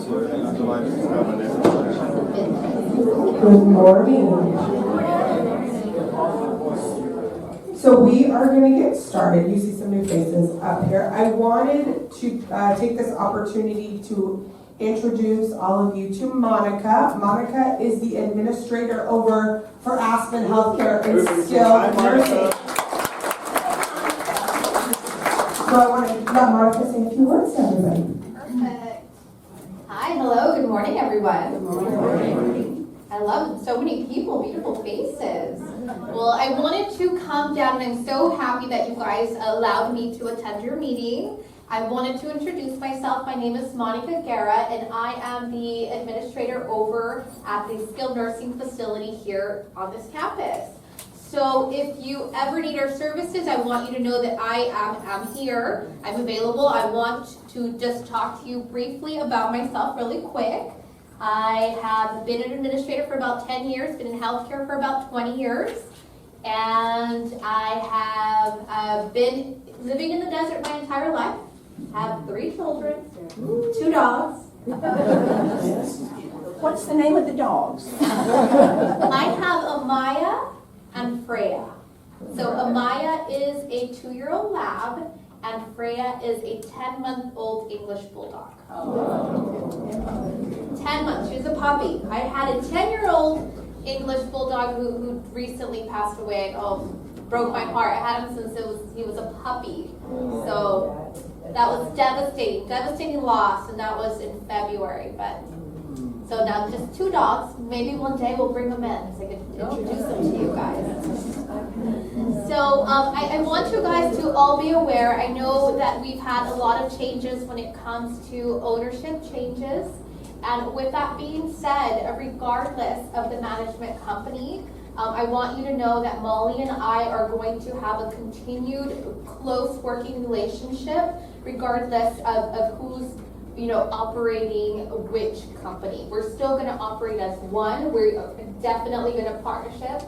Good morning. So we are going to get started. You see some new faces up here. I wanted to take this opportunity to introduce all of you to Monica. Monica is the administrator over for Aspen Healthcare and Skilled Nursing. So I want to let Monica say a few words to everybody. Perfect. Hi, hello, good morning, everyone. Good morning. I love so many people, beautiful faces. Well, I wanted to come down, and I'm so happy that you guys allowed me to attend your meeting. I wanted to introduce myself. My name is Monica Guerra, and I am the administrator over at the skilled nursing facility here on this campus. So if you ever need our services, I want you to know that I am here. I'm available. I want to just talk to you briefly about myself really quick. I have been an administrator for about 10 years, been in healthcare for about 20 years, and I have been living in the desert my entire life. I have 3 children, 2 dogs. What's the name of the dogs? I have Amaya and Freya. So Amaya is a 2-year-old lab, and Freya is a 10-month-old English bulldog. 10 months, she's a puppy. I had a 10-year-old English bulldog who recently passed away. Oh, broke my heart. I had him since he was a puppy. So that was devastating loss, and that was in February. But so now just 2 dogs. Maybe one day we'll bring them in so I can introduce them to you guys. So I want you guys to all be aware. I know that we've had a lot of changes when it comes to ownership changes. And with that being said, regardless of the management company, I want you to know that Molly and I are going to have a continued close working relationship regardless of who's operating which company. We're still going to operate as one. We're definitely going to partnership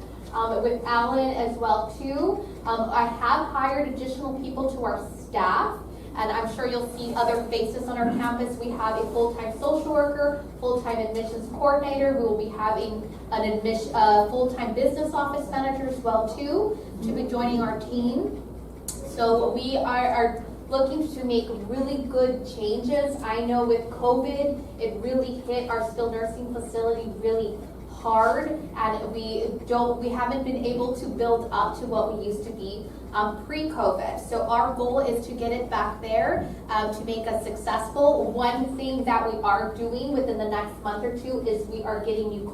with Alan as well too. I have hired additional people to our staff, and I'm sure you'll see other faces on our campus. We have a full-time social worker, full-time admissions coordinator. We will be having an full-time business office manager as well too to be joining our team. So we are looking to make really good changes. I know with COVID, it really hit our skilled nursing facility really hard, and we haven't been able to build up to what we used to be pre-COVID. So our goal is to get it back there to make us successful. One thing that we are doing within the next month or 2 is we are getting new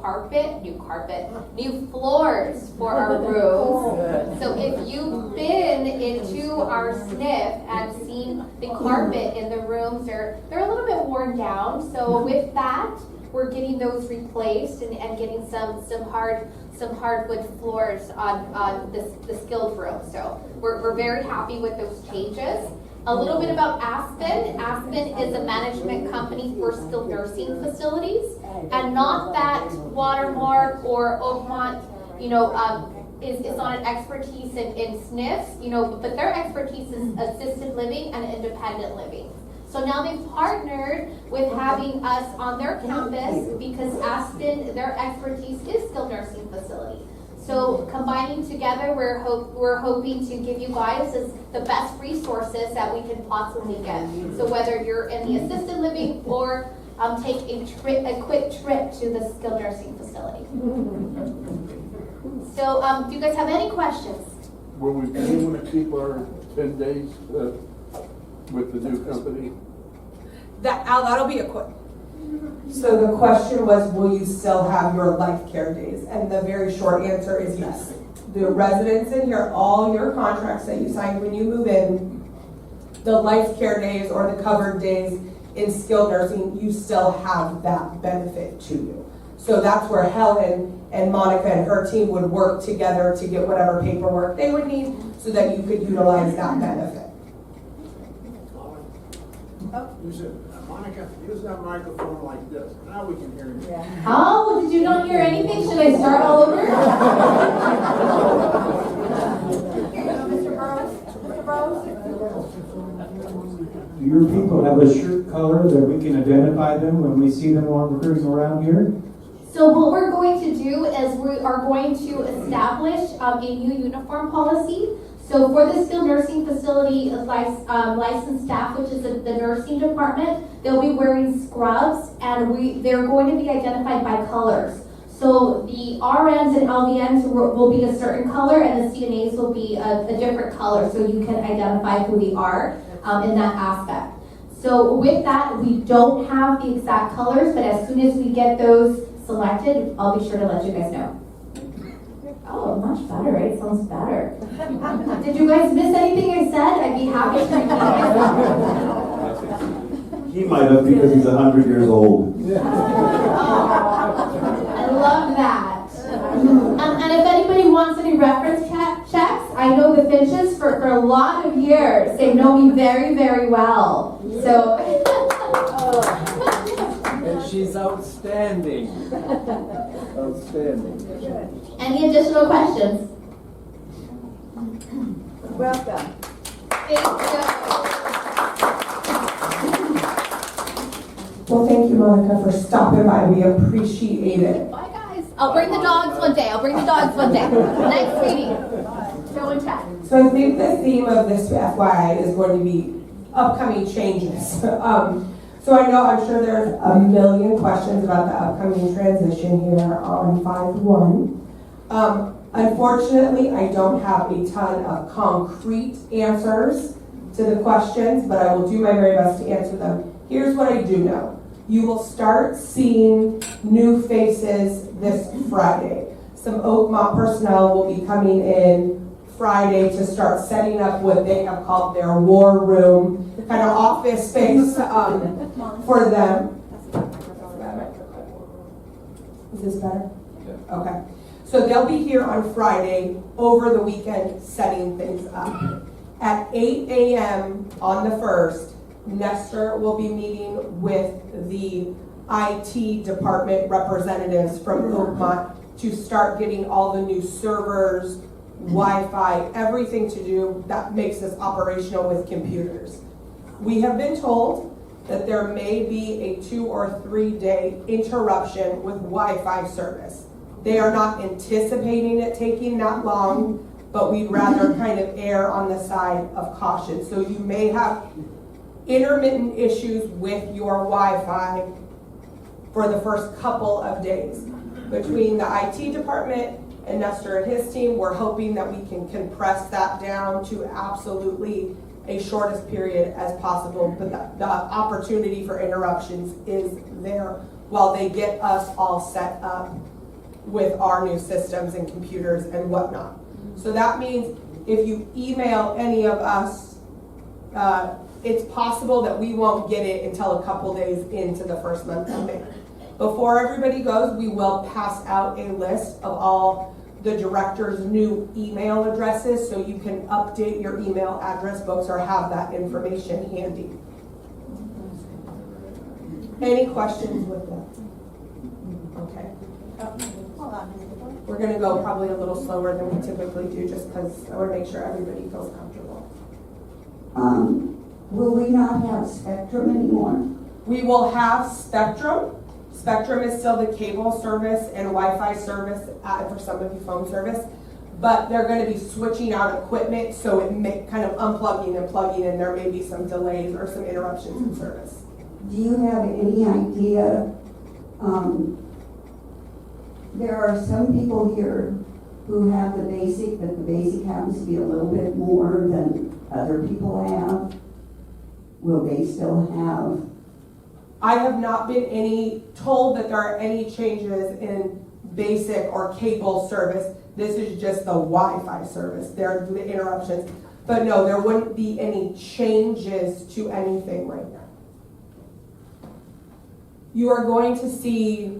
floors for our rooms. So if you've been into our SNF and seen the carpet in the rooms, they're a little bit worn down. So with that, we're getting those replaced and getting some hardwood floors on the skilled room. So we're very happy with those changes. A little bit about Aspen. Aspen is a management company for skilled nursing facilities, and not that Watermark or Oakmont, is on an expertise in SNFs, but their expertise is assisted living and independent living. So now they've partnered with having us on their campus because Aspen, their expertise is skilled nursing facility. So combining together, we're hoping to give you guys the best resources that we can possibly get. So whether you're in the assisted living or take a quick trip to the skilled nursing facility. So do you guys have any questions? Will we be able to keep our 10 days with the new company? That'll be a quick. So the question was, will you still have your life care days? And the very short answer is yes. The residents in here, all your contracts that you signed when you move in, the life care days or the covered days in skilled nursing, you still have that benefit to you. So that's where Helen and Monica and her team would work together to get whatever paperwork they would need so that you could utilize that benefit. Monica, use that microphone like this. Now we can hear you. Yeah. Oh, did you not hear anything? Should I start all over? Do your people have a shirt color that we can identify them when we see them while we're cruising around here? So what we're going to do is we are going to establish a new uniform policy. So for the skilled nursing facility licensed staff, which is the nursing department, they'll be wearing scrubs, and they're going to be identified by colors. So the RNs and LVNs will be a certain color, and the CNAs will be a different color, so you can identify who they are in that aspect. So with that, we don't have the exact colors, but as soon as we get those selected, I'll be sure to let you guys know. Oh, much better, right? Sounds better. Did you guys miss anything I said? I'd be happy to repeat. He might have because he's 100 years old. I love that. And if anybody wants any reference checks, I know the Finches for a lot of years. They know me very, very well. So. And she's outstanding. Outstanding. Any additional questions? Welcome. Thank you. Well, thank you, Monica, for stopping by. We appreciate it. Bye, guys. I'll bring the dogs one day. Next meeting. Show and chat. So I think the theme of this FYI is going to be upcoming changes. So I'm sure there's a million questions about the upcoming transition here on 5-1. Unfortunately, I don't have a ton of concrete answers to the questions, but I will do my very best to answer them. Here's what I do know. You will start seeing new faces this Friday. Some Oakmont personnel will be coming in Friday to start setting up what they have called their war room, kind of office space for them. Is this better? Yeah. Okay. So they'll be here on Friday over the weekend setting things up. At 8 a.m. on the 1st, Nestor will be meeting with the IT department representatives from Oakmont to start getting all the new servers, Wi-Fi, everything to do that makes us operational with computers. We have been told that there may be a 2 or 3 day interruption with Wi-Fi service. They are not anticipating it taking that long, but we'd rather kind of err on the side of caution. So you may have intermittent issues with your Wi-Fi for the first couple of days. Between the IT department and Nestor and his team, we're hoping that we can compress that down to absolutely a shortest period as possible, but the opportunity for interruptions is there while they get us all set up with our new systems and computers and whatnot. So that means if you email any of us, it's possible that we won't get it until a couple days into the first month of May. Before everybody goes, we will pass out a list of all the director's new email addresses so you can update your email address books or have that information handy. Any questions with that? Okay. We're going to go probably a little slower than we typically do just because I want to make sure everybody feels comfortable. Will we not have Spectrum anymore? We will have Spectrum. Spectrum is still the cable service and Wi-Fi service, for some of you phone service, but they're going to be switching out equipment, so it may kind of unplugging and plugging, and there may be some delays or some interruptions in service. Do you have any idea? There are some people here who have the basic, but the basic happens to be a little bit more than other people have. Will they still have? I have not been told that there are any changes in basic or cable service. This is just the Wi-Fi service. There are the interruptions. But no, there wouldn't be any changes to anything right now. You are going to see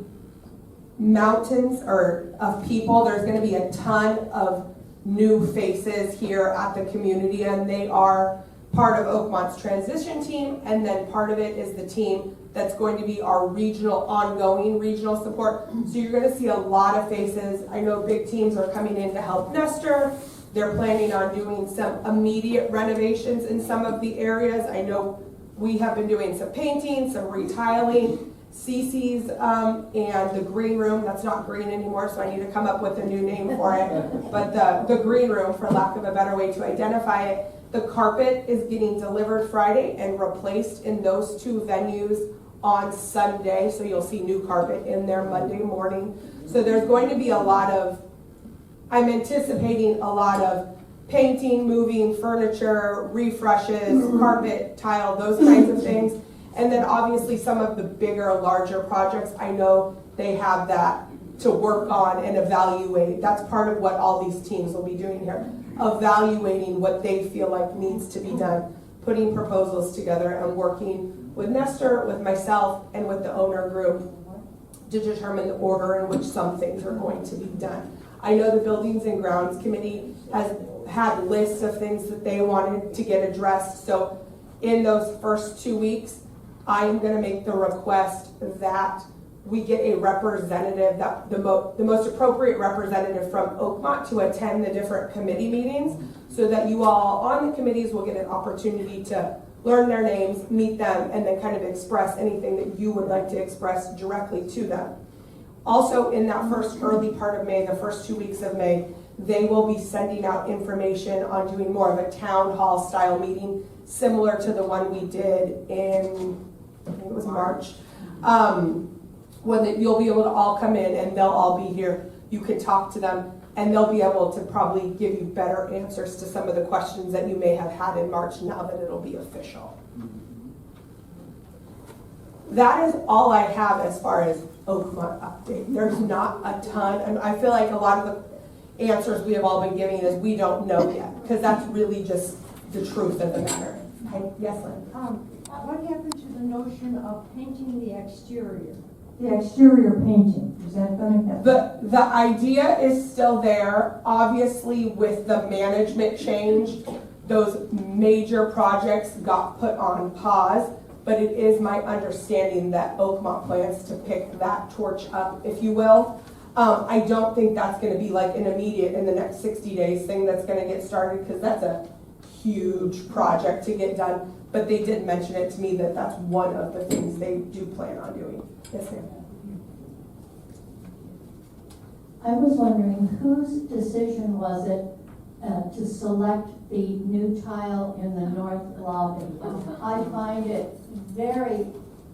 mountains of people. There's going to be a ton of new faces here at the community, and they are part of Oakmont's transition team, and then part of it is the team that's going to be our ongoing regional support. So you're going to see a lot of faces. I know big teams are coming in to help Nestor. They're planning on doing some immediate renovations in some of the areas. I know We have been doing some painting, some retiling, Cece's, and the green room, that's not green anymore, so I need to come up with a new name for it. But the green room, for lack of a better way to identify it, the carpet is getting delivered Friday and replaced in those two venues on Sunday, so you'll see new carpet in there Monday morning. So there's going to be I'm anticipating a lot of painting, moving, furniture, refreshes, carpet, tile, those kinds of things. And then obviously some of the bigger, larger projects, I know they have that to work on and evaluate. That's part of what all these teams will be doing here, evaluating what they feel like needs to be done, putting proposals together and working with Nestor, with myself, and with the owner group to determine the order in which some things are going to be done. I know the Buildings and Grounds Committee has had lists of things that they wanted to get addressed. So in those first 2 weeks, I am going to make the request that we get a representative, that the most appropriate representative from Oakmont to attend the different committee meetings, so that you all on the committees will get an opportunity to learn their names, meet them, and then kind of express anything that you would like to express directly to them. Also, in that first early part of May, the first 2 weeks of May, they will be sending out information on doing more of a town hall style meeting, similar to the one we did in, I think it was March, when you'll be able to all come in and they'll all be here. You can talk to them and they'll be able to probably give you better answers to some of the questions that you may have had in March now that it'll be official. That is all I have as far as Oakmont update. There's not a ton, and I feel like a lot of the answers we have all been giving is we don't know yet, because that's really just the truth of the matter. Yes, Lynn? What happened to the notion of painting the exterior? The exterior painting, is that going to happen? The idea is still there. Obviously, with the management change, those major projects got put on pause, but it is my understanding that Oakmont plans to pick that torch up, if you will. I don't think that's going to be like an immediate, in the next 60 days thing that's going to get started, because that's a huge project to get done. But they did mention it to me that that's one of the things they do plan on doing. Yes, ma'am. I was wondering, whose decision was it to select the new tile in the north lobby? I find it very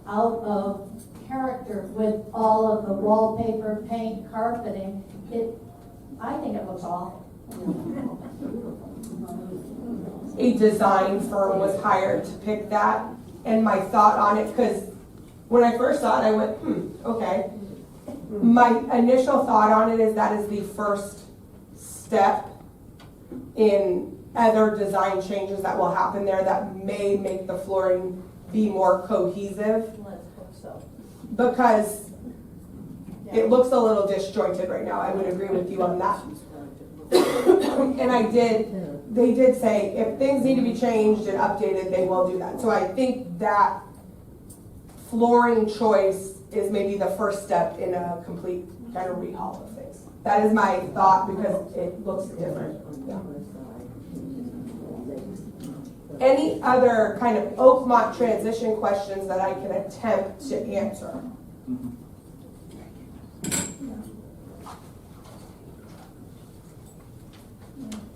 out of character with all of the wallpaper, paint, carpeting. I think it looks awful. A design firm was hired to pick that, and my thought on it, because when I first saw it, I went, okay. My initial thought on it is that is the first step in other design changes that will happen there that may make the flooring be more cohesive. Let's hope so. Because it looks a little disjointed right now. I would agree with you on that. And they did say if things need to be changed and updated, they will do that. So I think that flooring choice is maybe the first step in a complete kind of rehaul of things. That is my thought, because it looks different. Yeah. Any other kind of Oakmont transition questions that I can attempt to answer?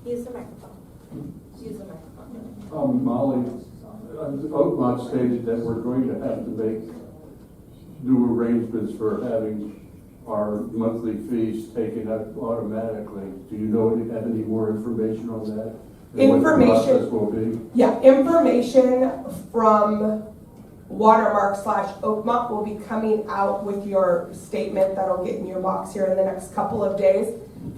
Use the microphone. Use the microphone. Molly, Oakmont stated that we're going to have to make new arrangements for having our monthly fees taken up automatically. Do you have any more information on that? And what the process will be? Yeah, information from Watermark / Oakmont will be coming out with your statement that'll get in your box here in the next couple of days.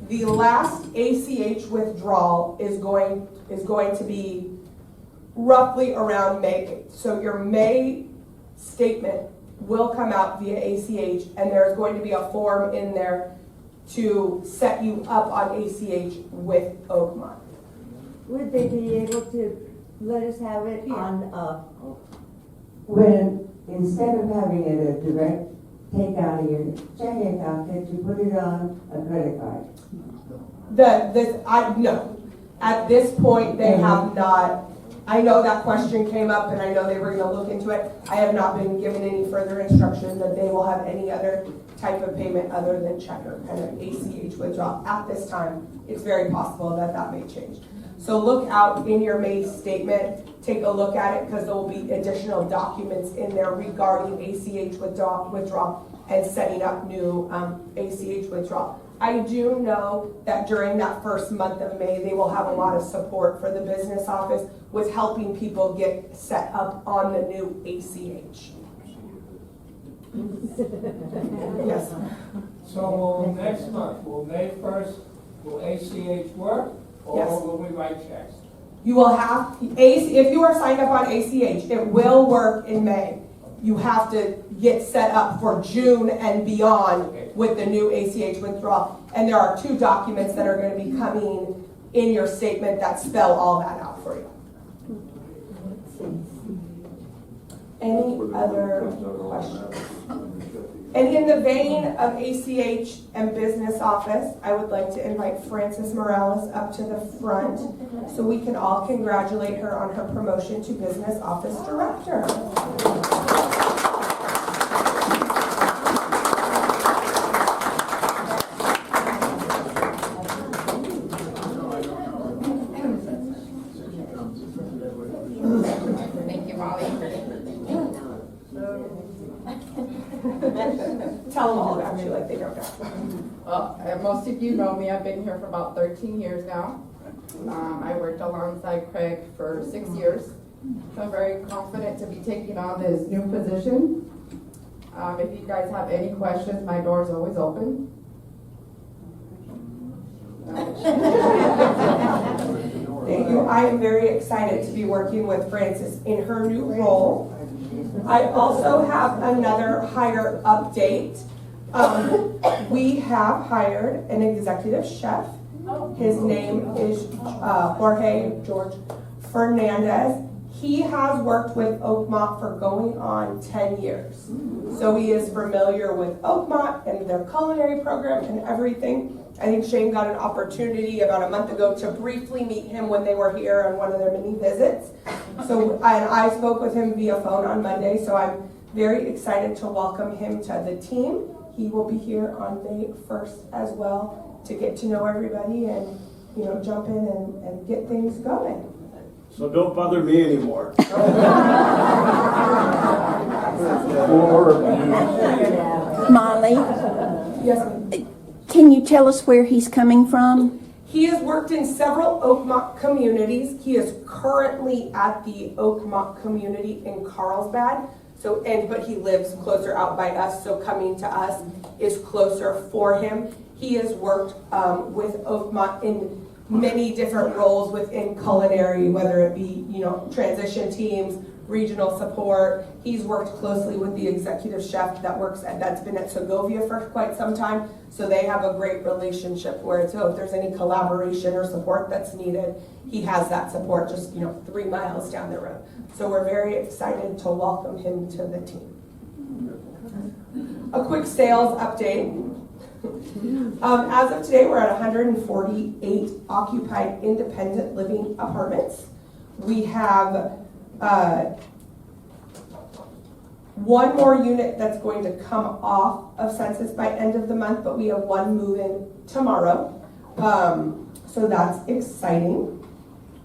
The last ACH withdrawal is going to be roughly around May 8th. So your May statement will come out via ACH, and there's going to be a form in there to set you up on ACH with Oakmont. Would they be able to let us have it on, When, instead of having it a direct take out of your checking account, that you put it on a credit card? No. At this point, they have not I know that question came up and I know they were gonna look into it. I have not been given any further instruction that they will have any other type of payment other than check or kind of ACH withdrawal at this time. It's very possible that that may change. So look out in your May statement, take a look at it because there will be additional documents in there regarding ACH withdrawal and setting up new ACH withdrawal. I do know that during that first month of May, they will have a lot of support for the business office with helping people get set up on the new ACH. Yes. So next month, will May 1st, will ACH work? Or Yes. will we write checks? You will have, if you are signed up on ACH, it will work in May. You have to get set up for June and beyond with the new ACH withdrawal. And there are 2 documents that are going to be coming in your statement that spell all that out for you. Any other questions? And in the vein of ACH and business office, I would like to invite Frances Morales up to the front so we can all congratulate her on her promotion to business office director. Thank you, Molly. Tell them all about you like they don't know. Well, most of you know me. I've been here for about 13 years now. I worked alongside Craig for 6 years. So I'm very confident to be taking on this new position. If you guys have any questions, my door is always open. Thank you. I am very excited to be working with Frances in her new role. I also have another hire update. We have hired an executive chef. His name is Jorge Fernandez. He has worked with Oakmont for going on 10 years. So he is familiar with Oakmont and their culinary program and everything. I think Shane got an opportunity about a month ago to briefly meet him when they were here on one of their mini visits. So, and I spoke with him via phone on Monday, so I'm very excited to welcome him to the team. He will be here on May 1st as well to get to know everybody and, you know, jump in and get things going. So don't bother me anymore. Molly, Yes, ma'am. can you tell us where he's coming from? He has worked in several Oakmont communities. He is currently at the Oakmont community in Carlsbad. So, but he lives closer out by us, so coming to us is closer for him. He has worked with Oakmont in many different roles within culinary, whether it be, you know, transition teams, regional support. He's worked closely with the executive chef that's been at Segovia for quite some time. So they have a great relationship where it's, if there's any collaboration or support that's needed, he has that support just, 3 miles down the road. So we're very excited to welcome him to the team. A quick sales update. As of today, we're at 148 occupied independent living apartments. We have one more unit that's going to come off of census by end of the month, but we have one move-in tomorrow. So that's exciting.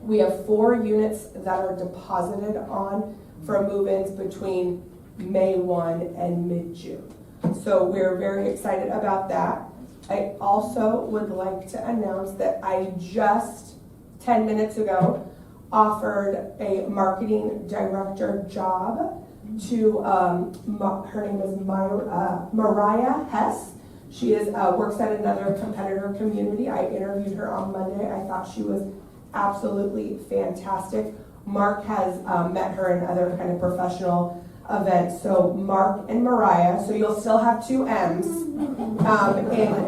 We have 4 units that are deposited on for move-ins between May 1 and mid-June. So we're very excited about that. I also would like to announce that I just 10 minutes ago offered a marketing director job to, her name is Mariah Hess. She works at another competitor community. I interviewed her on Monday. I thought she was absolutely fantastic. Mark has met her in other kind of professional events. So Mark and Mariah, so you'll still have 2 M's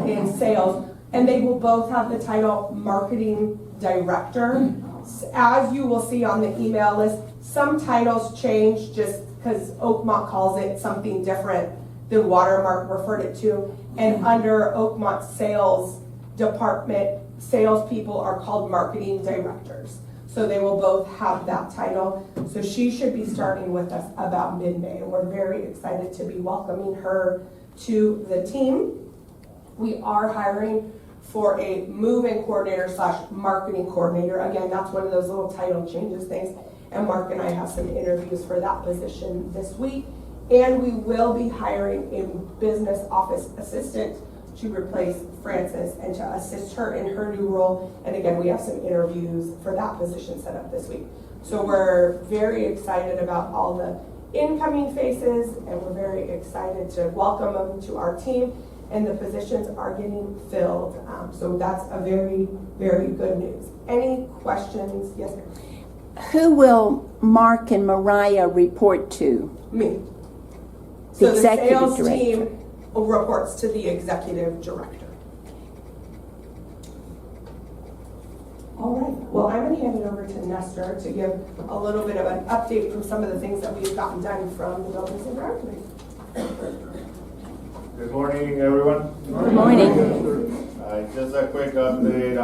in sales, and they will both have the title marketing director. As you will see on the email list, some titles change just because Oakmont calls it something different than Watermark referred it to. And under Oakmont sales department, salespeople are called marketing directors. So they will both have that title. So she should be starting with us about mid-May. And we're very excited to be welcoming her to the team. We are hiring for a move-in coordinator / marketing coordinator. Again, that's one of those little title changes things. And Mark and I have some interviews for that position this week. And we will be hiring a business office assistant to replace Frances and to assist her in her new role. And again, we have some interviews for that position set up this week. So we're very excited about all the incoming faces, and we're very excited to welcome them to our team. And the positions are getting filled. So that's a very, very good news. Any questions? Yes, ma'am. Who will Mark and Mariah report to? Me. The So the executive sales director. team reports to the executive director. All right, well, I'm gonna hand it over to Nestor to give a little bit of an update from some of the things that we've gotten done from the buildings and grounds committee. Good morning, everyone. Good morning. Just a quick update.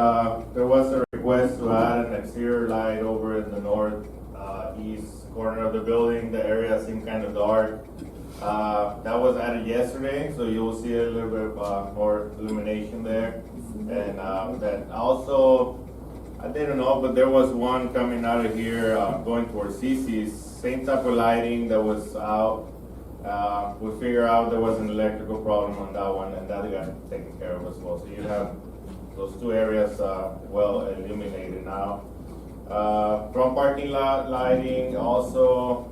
There was a request to add an exterior light over in the northeast corner of the building. The area seemed kind of dark. That was added yesterday, so you will see a little bit more illumination there. And that also, I didn't know, but there was one coming out of here going towards CC's. Same type of lighting that was out. We figured out there was an electrical problem on that one, and that got taken care of as well. So you have those two areas well illuminated now. From parking lot lighting, also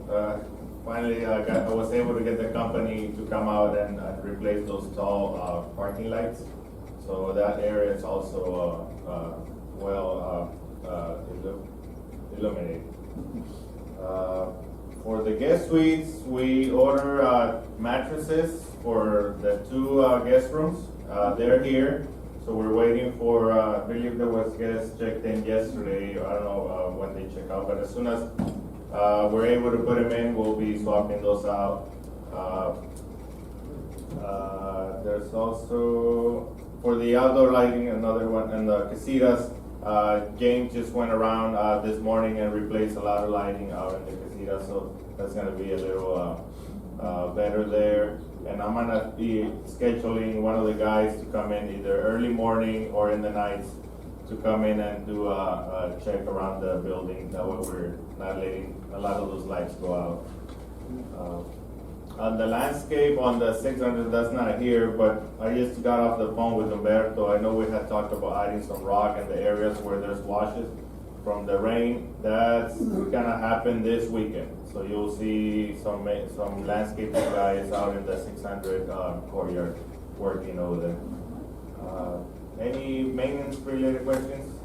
finally I was able to get the company to come out and replace those tall parking lights. So that area is also well illuminated. For the guest suites, we order mattresses for the two guest rooms. They're here, so we're waiting for, I believe there was guests checked in yesterday. I don't know when they check out, but as soon as we're able to put them in, we'll be swapping those out. There's also, for the outdoor lighting, another one, and the casitas. James just went around this morning and replaced a lot of lighting out in the casita, so that's going to be a little better there. And I'm going to be scheduling one of the guys to come in either early morning or in the nights to come in and do a check around the building. That way we're not letting a lot of those lights go out. On the landscape on the 600, that's not here, but I just got off the phone with Humberto. I know we had talked about adding some rock in the areas where there's washes from the rain. That's gonna happen this weekend. So you'll see some landscaping guys out in the 600 courtyard working over there. Any maintenance related questions?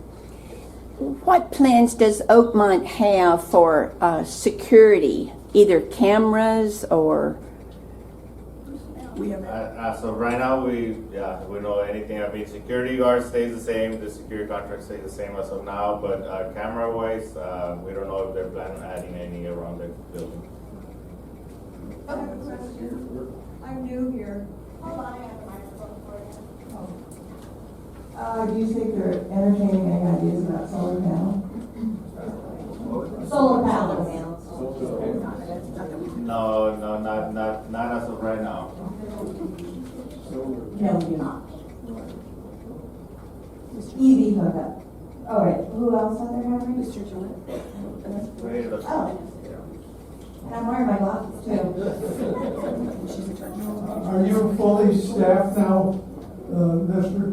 What plans does Oakmont have for security? Either cameras or? As of right now, we know anything. I mean, security guard stays the same, the security contract stays the same as of now, but camera wise, we don't know if they're planning on adding any around the building. I have a question. I'm new here. Hold on, I have a microphone for you. Do you think they're entertaining any ideas about solar panel? Solar panels. No, not as of right now. No, you're not. EV hookup. All right, who else are there having? Mr. Joy. Oh. And I'm wearing my glasses too. Are you fully staffed now, Nestor?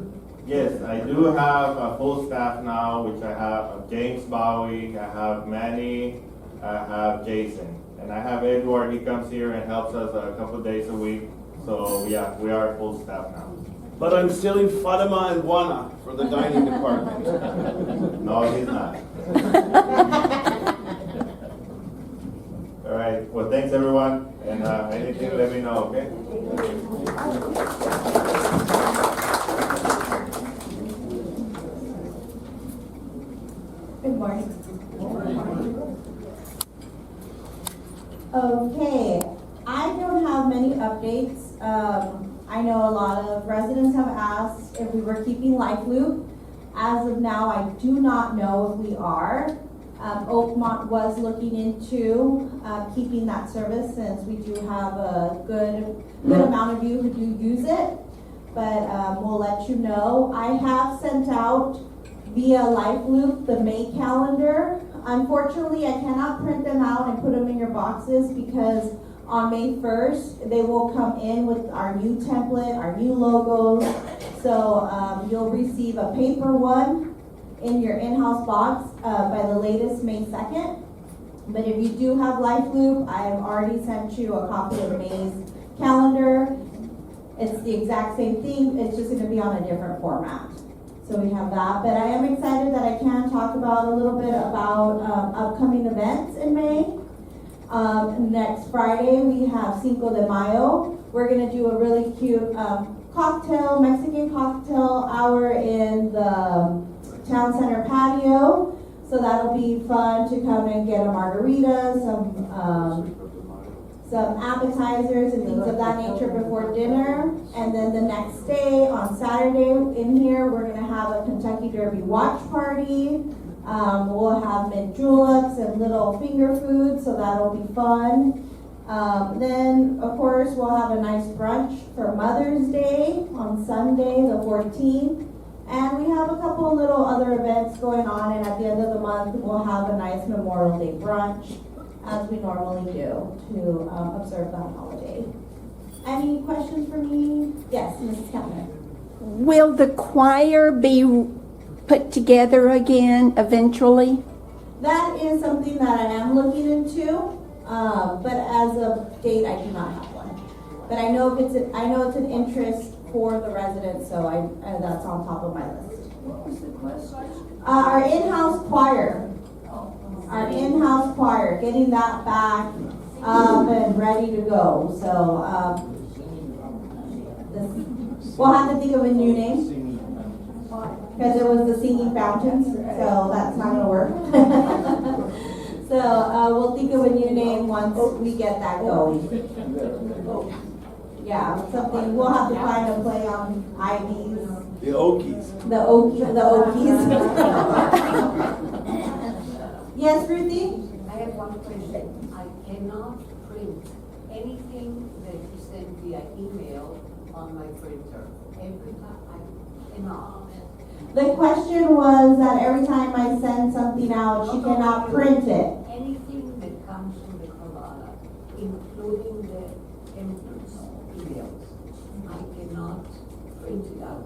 Yes, I do have a full staff now, which I have James Bowie, I have Manny, I have Jason, and I have Edward. He comes here and helps us a couple days a week. So yeah, we are full staff now. But I'm stealing Fatima and Juana for the dining department. No, he's not. All right. Well, thanks everyone, and anything, let me know. Okay. Good morning. Okay, I don't have many updates. I know a lot of residents have asked if we were keeping Life Loop. As of now, I do not know if we are. Oakmont was looking into keeping that service since we do have a good amount of you who do use it. But we'll let you know. I have sent out via LifeLoop the May calendar. Unfortunately, I cannot print them out and put them in your boxes because on May 1st, they will come in with our new template, our new logos. So you'll receive a paper one in your in-house box by the latest May 2nd. But if you do have LifeLoop, I've already sent you a copy of May's calendar. It's the exact same thing, it's just gonna be on a different format. So we have that, but I am excited that I can talk about a little bit about upcoming events in May. Next Friday, we have Cinco de Mayo. We're gonna do a really cute Mexican cocktail hour in the town center patio. So that'll be fun to come and get a margarita, some appetizers and things of that nature before dinner. And then the next day, on Saturday, in here, we're gonna have a Kentucky Derby watch party. We'll have mint juleps and little finger food, so that'll be fun. Then, of course, we'll have a nice brunch for Mother's Day on Sunday, the 14th. And we have a couple little other events going on, and at the end of the month, we'll have a nice Memorial Day brunch, as we normally do, to observe that holiday. Any questions for me? Yes, Mrs. Kellner. Will the choir be put together again eventually? That is something that I am looking into, but as of date, I do not have one. But I know it's an interest for the residents, so that's on top of my list. What was the question? Our in-house choir. Our in-house choir, getting that back and ready to go. So we'll have to think of a new name because it was the Singing Fountains, so that's not going to work. So we'll think of a new name once we get that going. Yeah, something, we'll have to find a play on IVs. The Okies. The Okies. Yes, Ruthie? I have one question. I cannot print anything that you send via email on my printer. Every time I cannot. The question was that every time I send something out, she cannot print it. Anything that comes from the Carlotta, including the entrance emails, I cannot print it out.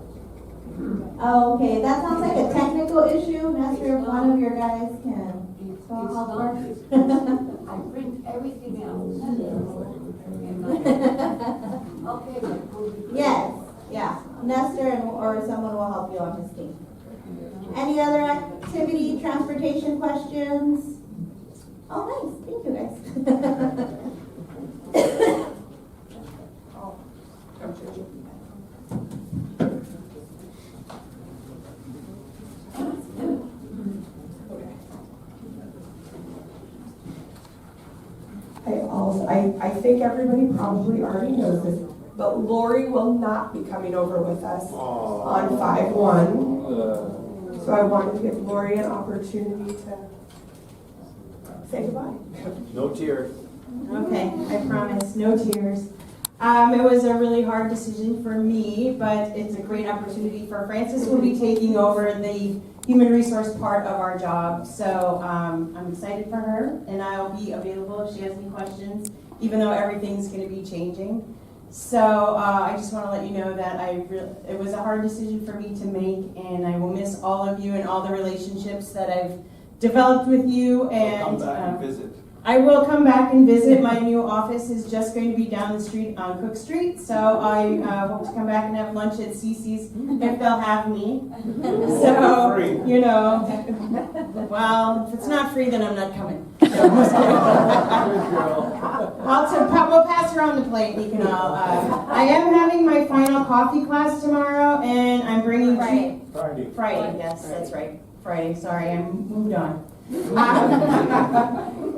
Oh, okay, that sounds like a technical issue. Nestor, if one of your guys can. It's not. I print everything else. Okay, but Yes, yeah. Nestor or someone will help you on his team. Any other activity, transportation questions? Oh, nice. Thank you, guys. I think everybody probably already knows this, but Lori will not be coming over with us on 5/1. So I wanted to give Lori an opportunity to say goodbye. No tears. Okay, I promise, no tears. It was a really hard decision for me, but it's a great opportunity for Frances, who will be taking over the human resource part of our job. So I'm excited for her, and I'll be available if she has any questions, even though everything's going to be changing. So I just want to let you know that it was a hard decision for me to make, and I will miss all of you and all the relationships that I've developed with you. And Come back and visit. I will come back and visit. My new office is just going to be down the street on Cook Street, so I hope to come back and have lunch at Cece's if they'll have me. So, you know, well, if it's not free, then I'm not coming. We'll pass around the plate. You can all. I am having my final coffee class tomorrow, and I'm bringing Friday. Yes, that's right. Friday. Sorry, I moved on.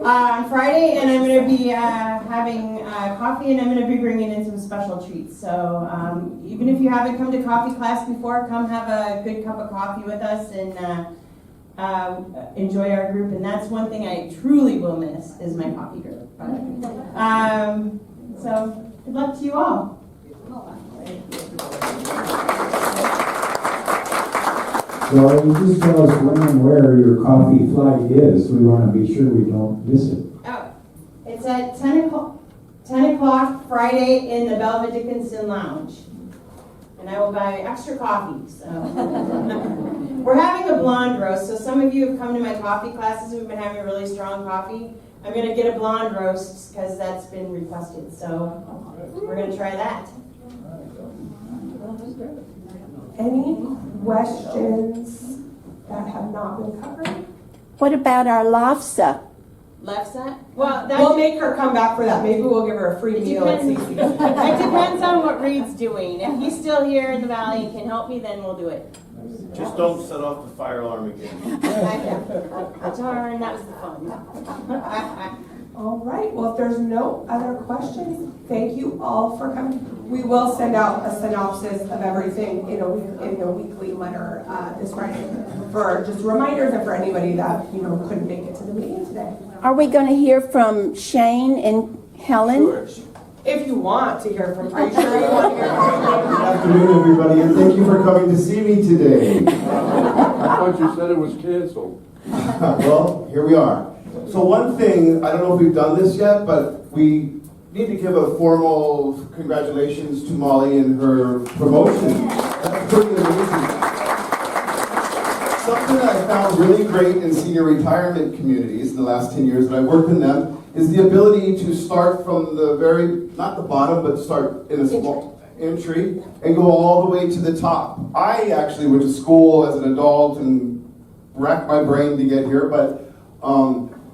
On Friday, and I'm going to be having coffee, and I'm going to be bringing in some special treats. So even if you haven't come to coffee class before, come have a good cup of coffee with us, and enjoy our group, and that's one thing I truly will miss is my coffee group. So good luck to you all. Well, you just tell us when and where your coffee flight is. We want to be sure we don't miss it. Oh, it's at 10 o'clock Friday in the Belva Dickinson Lounge. And I will buy extra coffee. So. We're having a blonde roast, so some of you have come to my coffee classes. We've been having really strong coffee. I'm going to get a blonde roast because that's been requested. So we're going to try that. Any questions that have not been covered? What about our LAFSA? Left side? Well, We'll make her come back for that. Maybe we'll give her a free meal at depends. CC's. It depends on what Reed's doing. If he's still here in the valley and can help me, then we'll do it. Just don't set off the fire alarm again. Darn, that was the fun. All right, well, if there's no other questions, thank you all for coming. We will send out a synopsis of everything in a weekly letter this Friday for just reminders and for anybody that, couldn't make it to the meeting today. Are we going to hear from Shane and Helen? Sure. If you want to hear from, are you sure you want to hear from? Good afternoon, everybody, and thank you for coming to see me today. I thought you said it was canceled. Well, here we are. So one thing, I don't know if we've done this yet, but we need to give a formal congratulations to Molly and her promotion. That's pretty amazing. Something that I found really great in senior retirement communities in the last 10 years that I've worked in them is the ability to start from the very, not the bottom, but start in a small entry and go all the way to the top. I actually went to school as an adult and racked my brain to get here, but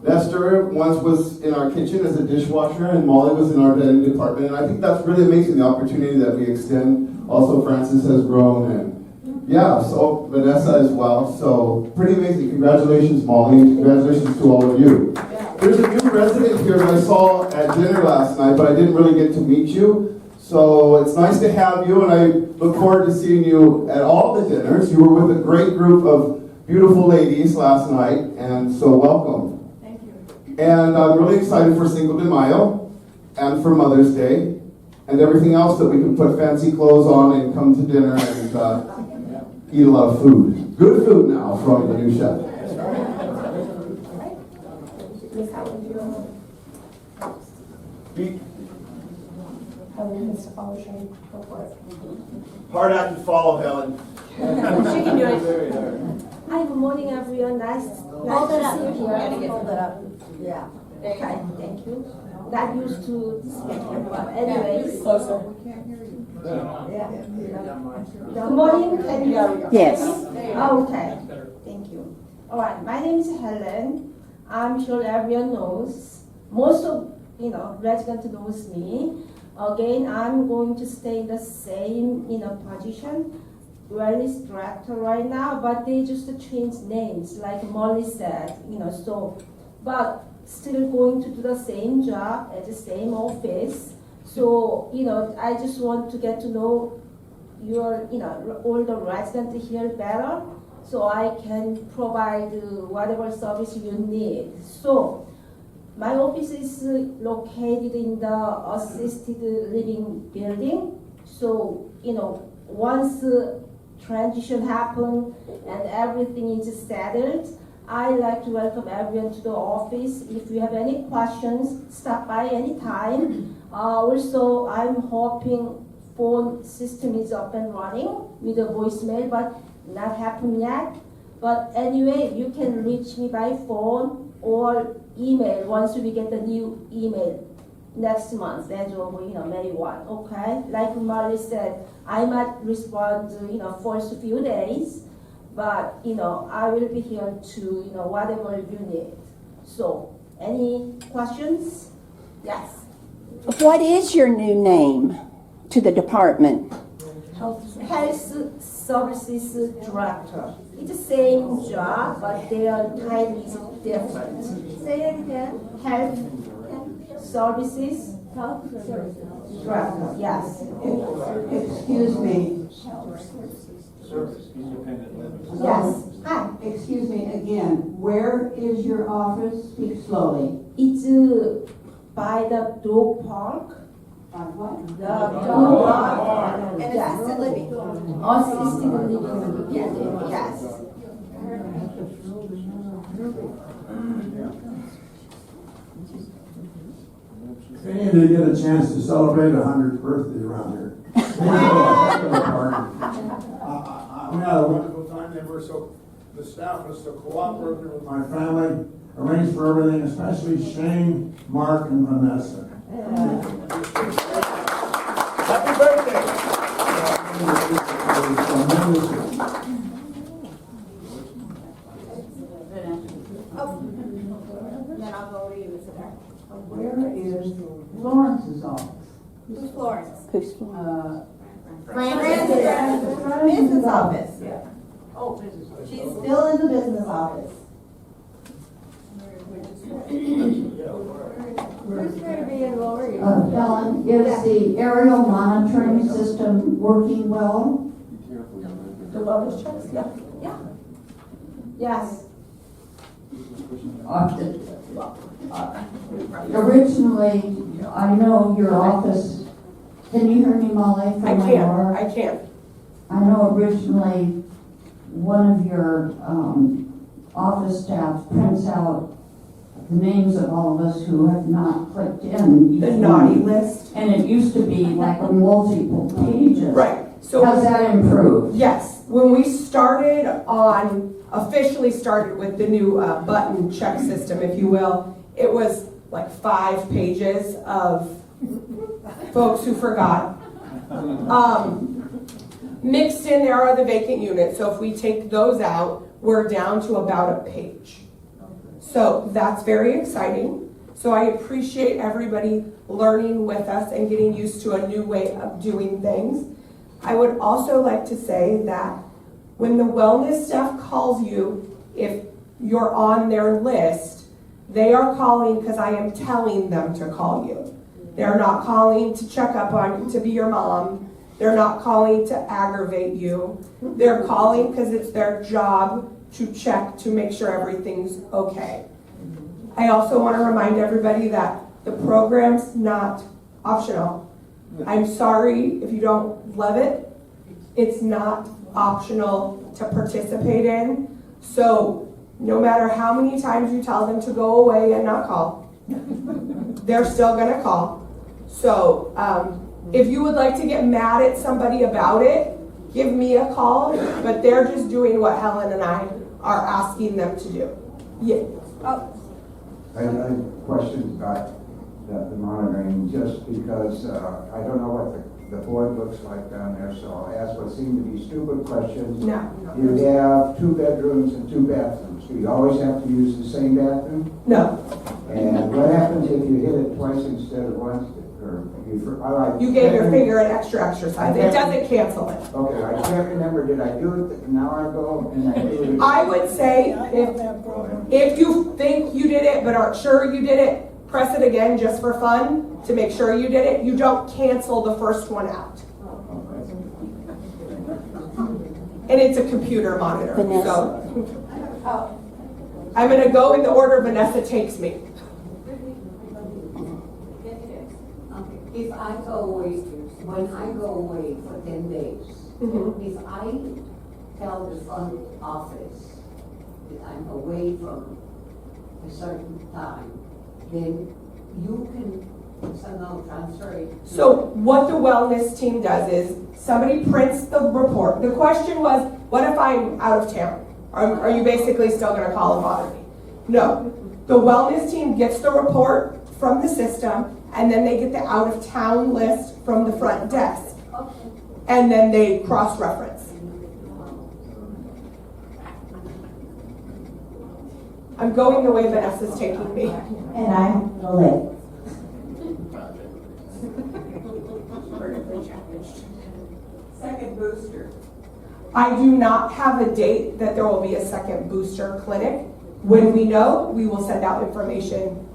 Nestor once was in our kitchen as a dishwasher, and Molly was in our dining department, and I think that's really amazing, the opportunity that we extend. Also, Francis has grown, and yeah, so Vanessa as well, so pretty amazing. Congratulations, Molly, and congratulations to all of you. There's a new resident here that I saw at dinner last night, but I didn't really get to meet you, so it's nice to have you, and I look forward to seeing you at all the dinners. You were with a great group of beautiful ladies last night, and so welcome. And I'm really excited for Cinco de Mayo and for Mother's Day and everything else that we can put fancy clothes on and come to dinner and eat a lot of food. Good food now from the new chef. Hard act to follow, Helen. She can do it. Hi, good morning, everyone. Nice to see you here. Hold it up. Yeah. Okay, thank you. Not used to speaking, but anyways. Closer. Yeah. Good morning. Can you hear me? Yes. Oh, okay. Thank you. All right. My name is Helen. I'm sure everyone knows. Most of residents knows me. Again, I'm going to stay in the same position. Wellness director right now, but they just changed names, like Molly said, so, but still going to do the same job at the same office. So, I just want to get to know your, all the residents here better, so I can provide whatever service you need. So, my office is located in the assisted living building. So, once transition happen and everything is settled, I like to welcome everyone to the office. If you have any questions, stop by anytime. Also, I'm hoping phone system is up and running with a voicemail, but not happened yet. But anyway, you can reach me by phone or email once we get the new email next month. That's over, May 1, okay? Like Marley said, I might respond, first few days, but, I will be here to, whatever you need. So, any questions? Yes. What is your new name to the department? Health Services Director. It's the same job, but their title is different. Say it again. Health Services. Director, yes. Excuse me. Service, independent living. Yes. Hi. Excuse me again, where is your office? Speak slowly. It's by the dog park. By what? The dog park. And assisted living. Assisted living. Yes. If any of you get a chance to celebrate 100th birthday around here, maybe we'll have a party. We had a wonderful time. The staff was so cooperative with my family, arranged for everything, especially Shane, Mark, and Vanessa. Happy birthday! Then I'll go over to you, Mr. Bear. Where is Lawrence's office? Who's Florence? Who's Business office. Yeah. Oh, business. She's still in the business office. Who's going to be in Lori? Helen, is the aerial monitoring system working well? The wellness checks, yeah. Yes. Originally, I know your office, can you hear me, Molly? from my door? I can't. I know originally, one of your office staff prints out the names of all of us who have not clicked in. The naughty list. And it used to be like a multiple pages. Right. So has that improved? Yes. When we officially started with the new button check system, if you will, it was like 5 pages of folks who forgot. Mixed in there are the vacant units, so if we take those out, we're down to about a page. So that's very exciting. So I appreciate everybody learning with us and getting used to a new way of doing things. I would also like to say that when the wellness staff calls you, if you're on their list, they are calling because I am telling them to call you. They're not calling to check up on you, to be your mom. They're not calling to aggravate you. They're calling because it's their job to check to make sure everything's okay. I also want to remind everybody that the program's not optional. I'm sorry if you don't love it. It's not optional to participate in. So no matter how many times you tell them to go away and not call, they're still going to call. So if you would like to get mad at somebody about it, give me a call, but they're just doing what Helen and I are asking them to do. Yeah. Oh. I have questions about the monitoring, just because I don't know what the board looks like down there, so I'll ask what seem to be stupid questions. No. You have 2 bedrooms and 2 bathrooms. Do you always have to use the same bathroom? No. And what happens if you hit it twice instead of once? You gave your finger an extra exercise. It doesn't cancel it. Okay, I can't remember. Did I do it? Now I go and I do it. I would say if you think you did it but aren't sure you did it, press it again just for fun to make sure you did it. You don't cancel the first one out. And it's a computer monitor. Vanessa. So I'm going to go in the order Vanessa takes me. If I go away, when I go away for 10 days, if I tell the front office that I'm away from a certain time, then you can somehow transfer it. So what the wellness team does is somebody prints the report. The question was, what if I'm out of town? Are you basically still going to call and bother me? No. The wellness team gets the report from the system, and then they get the out-of-town list from the front desk. And then they cross-reference. I'm going the way Vanessa's taking me. And I'm late. Second booster. I do not have a date that there will be a second booster clinic. When we know, we will send out information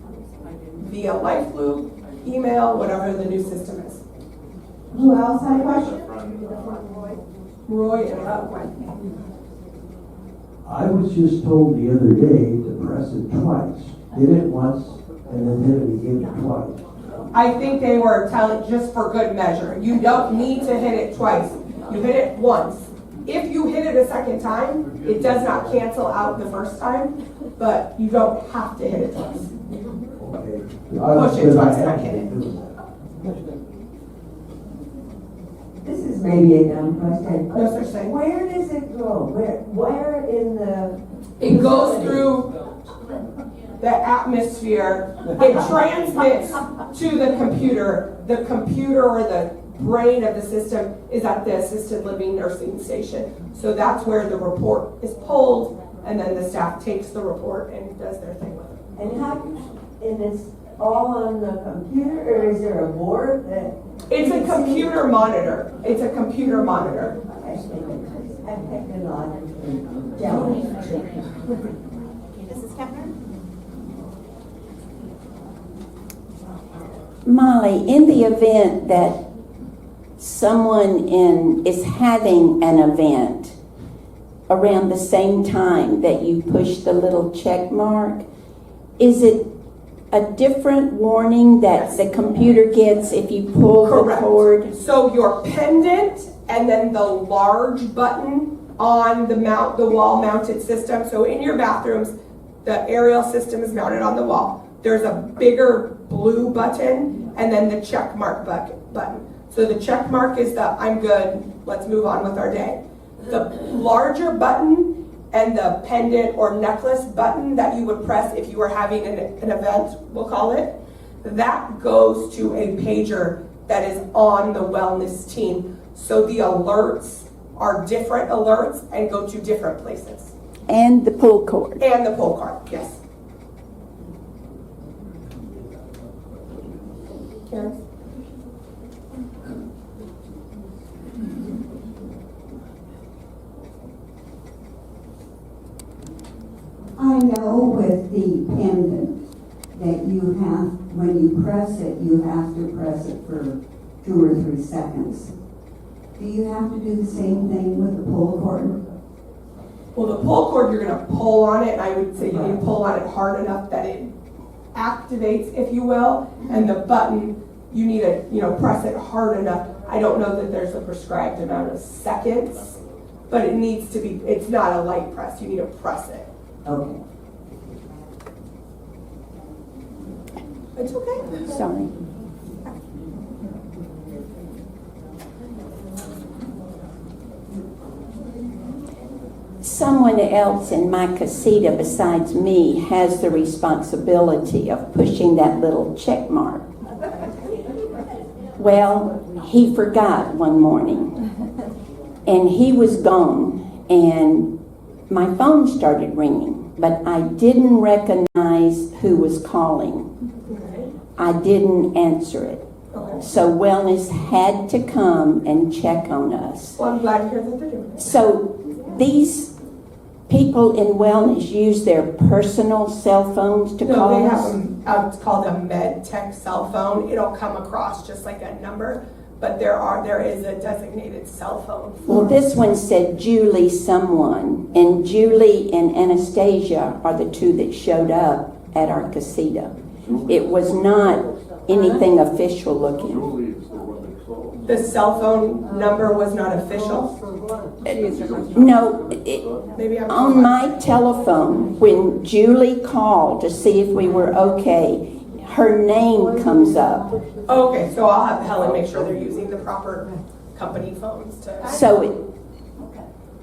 via Life Loop, email, whatever the new system is. Who else had a question? Roy and Oakmont. I was just told the other day to press it twice. Hit it once and then hit it again twice. I think they were telling, just for good measure, you don't need to hit it twice. You hit it once. If you hit it a second time, it does not cancel out the first time, but you don't have to hit it twice. Okay. Push it twice, not hit it. This is maybe a dumb question. No such thing. Where does it go? Where in the? It goes through the atmosphere. It transmits to the computer. The computer or the brain of the system is at the assisted living nursing station. So that's where the report is pulled, and then the staff takes the report and does their thing with it. And it's all on the computer, or is there a board that? It's a computer monitor. It's a computer monitor. I'm technologically Mrs. Kempner? Molly, in the event that someone is having an event around the same time that you push the little check mark, is it a different warning that the computer gets if you pull the cord? So your pendant and then the large button on the wall mounted system. So in your bathrooms, the aerial system is mounted on the wall. There's a bigger blue button and then the check mark button. So the check mark is the I'm good, let's move on with our day. The larger button and the pendant or necklace button that you would press if you were having an event, we'll call it, that goes to a pager that is on the wellness team. So the alerts are different alerts and go to different places. And the pull cord. And the pull cord, yes. Karen? I know with the pendant that you have, when you press it, you have to press it for 2 or 3 seconds. Do you have to do the same thing with the pull cord? Well, the pull cord, you're going to pull on it, and I would say you need to pull on it hard enough that it activates, if you will, and the button, you need to, press it hard enough. I don't know that there's a prescribed amount of seconds, but it needs to be, it's not a light press, you need to press it. Okay. It's okay. Sorry. Someone else in my casita besides me has the responsibility of pushing that little check mark. Well, he forgot one morning, and he was gone, and my phone started ringing, but I didn't recognize who was calling. I didn't answer it. So wellness had to come and check on us. Well, I'm glad to hear that they're doing it. So these people in wellness use their personal cell phones to call No, they have us? it's called a med tech cell phone. It'll come across just like a number, but there is a designated cell phone. Well, this one said Julie someone, and Julie and Anastasia are the two that showed up at our casita. It was not anything official looking. Julie is the one that called. The cell phone number was not official. No, Maybe I'm on my telephone, when Julie called to see if we were okay, her name comes up. Okay, so I'll have Helen make sure they're using the proper company phones to. So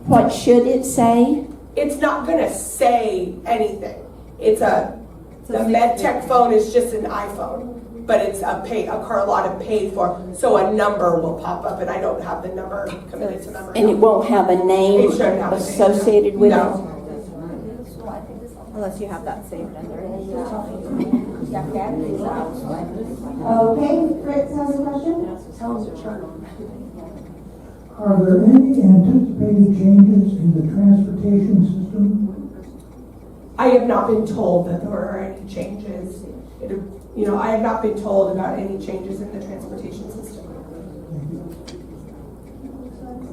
what should it say? It's not gonna say anything. the MedTech phone is just an iPhone, but it's a Carlotta paid for, so a number will pop up, and I don't have the number committed to memory. And it won't have a name It shouldn't have a name. associated with it? No. Unless you have that saved under. Okay, Fritz has a question? Are there any anticipated changes in the transportation system? I have not been told that there are any changes. I have not been told about any changes in the transportation system.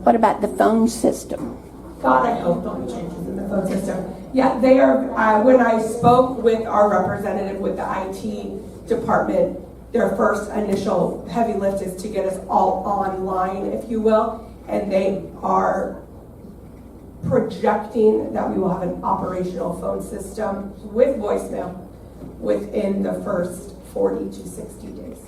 What about the phone system? God, I hope there'll be changes in the phone system. Yeah, they are, when I spoke with our representative with the IT department, their first initial heavy lift is to get us all online, if you will, and they are projecting that we will have an operational phone system with voicemail within the first 40 to 60 days.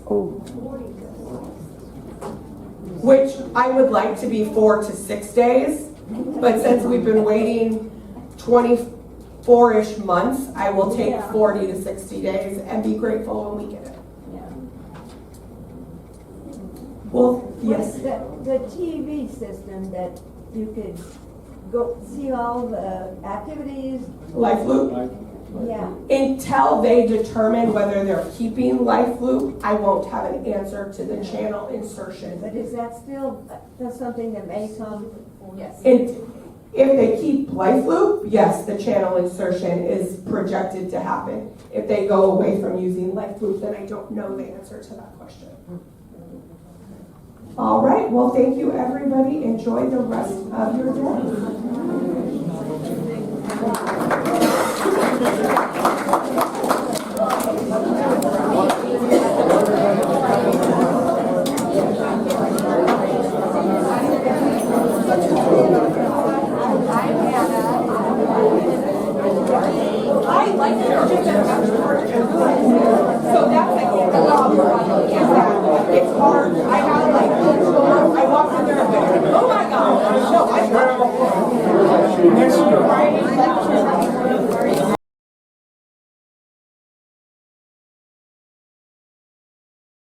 Which I would like to be 4 to 6 days, but since we've been waiting 24-ish months, I will take 40 to 60 days and be grateful when we get it. Well, yes. The TV system that you could go see all the activities. Life Loop? Yeah. Until they determine whether they're keeping Life Loop, I won't have an answer to the channel insertion. But is that still, that's something that may come? Yes. And if they keep Life Loop, yes, the channel insertion is projected to happen. If they go away from using Life Loop, then I don't know the answer to that question. All right, well, thank you, everybody. Enjoy the rest of your day.